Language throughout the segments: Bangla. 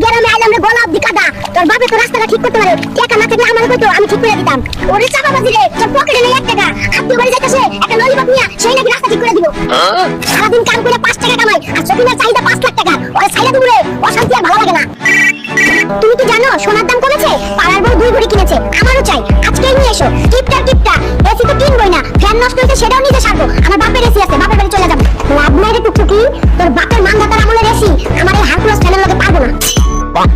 গ্রামে আইলাম রে গলা অব্দি কাদা। তোর বাপে তো রাস্তাটা ঠিক করতে পারে, টাকা না থাকলে আমার কইতো আমি ঠিক করে দিতাম। ওরে চাপাবাজি রে, তোর পকেটে নেই 1 টাকা, আত্মীয় বাড়ি যাইতাছে একটা ললিপপ নিয়া সেই নাকি রাস্তা ঠিক করে দিব। সারাদিন কাম করে 5 টাকা কামাই আর সকিনার চাহিদা 5 লাখ টাকা। ওরে ছাইড়া দিব রে, অশান্তি আর ভালো লাগে না। তুমি কি জানো সোনার দাম কমেছে? পাড়ার বউ 2 ভরি কিনেছে, আমারও চাই, আজকেই নিয়ে এসো। টিপটা এসি তো কিনবই না, ফ্যান নষ্ট হইছে সেটাও নিজে সারবো। আমার বাপের এসি আছে, বাপের বাড়ি চলে যাবো। লাভ নাই রে টুকটুকি, তোর বাপের মানদাতার আমলের এসি আমার এই হারকুলাস ফ্যানের লগে পারবো না।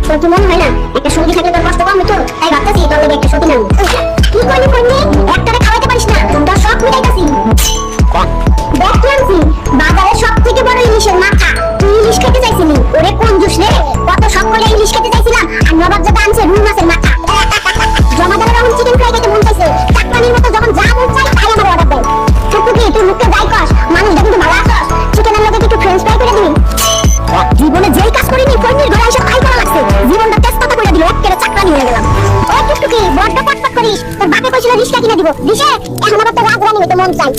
তোর কি মনে হয় না একটা সঙ্গী থাকলে তোর কষ্ট কম হতো? তাই ভাবতেছি তোর লগে একটা সতী নাম। কি করলি কইনি, একটারে খাওয়াইতে পারিস না, তোর শখ মিটাইতাছি। দেখলামছি বাজারে সবথেকে বড় ইলিশের মাথা, তুই ইলিশ খেতে চাইছিলি। ওরে কোন জুস রে, কত শখ করে ইলিশ খেতে চাইছিলাম আর নবাবজাদা আনছে রুই মাছের মাথা। জমাদারের রকম চিকেন ফ্রাই খেতে মন চাইছে, চাকরানির মতো যখন যা মন চাই তাই আমার অর্ডার দেয়। টুকটুকি তুই মুখে যাই কস, মানুষ দেখি তুই ভালো আছস, চিকেনের লগে একটু ফ্রেঞ্চ ফ্রাই করে দিবি। জীবনে যেই কাজ করিনি কর্মীর ঘরে এসে তাই করা লাগছে, জীবনটা তেজপাতা করে দিল, একেবারে চাকরানি হয়ে গেলাম। ও টুকটুকি বড্ড পটপট করিস, তোর বাপে কইছিল রিস্কা কিনে দিব, দিছে? এখন আবার তোর রাজরানী হইতে মন চাই।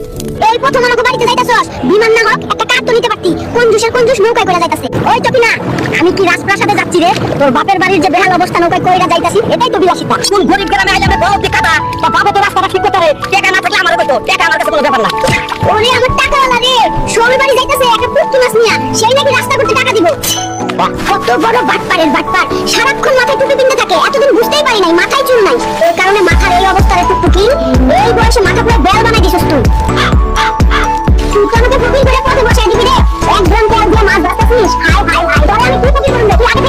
এই প্রথম আমাকে বাড়িতে যাইতাছস, বিমান না হোক একটা কার তো নিতে পারতি, কোন জুস নৌকায় করে যাইতাছে। ওই টপিনা, আমি কি রাজপ্রাসাদে যাচ্ছি রে? তোর বাপের বাড়ির যে বেহাল অবস্থা নৌকায় কইরা যাইতাছি, এটাই তো বিলাসিতা। কোন গরিব গ্রামে আইলাম বড় কাদা, বা বাবা তো রাস্তাটা ঠিক করতে পারে, টাকা না থাকলে আমার কইতো, টাকা আমার কাছে কোনো ব্যাপার না। ওরে আমার টাকাওয়ালা রে, শ্বশুর বাড়ি যাইতাছে একটা পুত্তু মাছ নিয়া, সেই নাকি রাস্তা করতে টাকা দিব। কত বড় বাটপারের বাটপার, সারাক্ষণ মাথায় টুপি পিনতে থাকে, এতদিন বুঝতেই পারি নাই মাথায় চুল নাই। এই কারণে মাথার এই অবস্থা রে টুকটুকি, এই বয়সে মাথা পুরো বেল বানাই দিছিস তুই। তুই তো আমাকে ফকির করে পথে বসাই দিবি রে, 1 গ্রাম তেল দিয়ে মাছ ভাজতেছিস, হাই হাই হাই, ধরে আমি তুই ফকির করুন রে, তুই আগে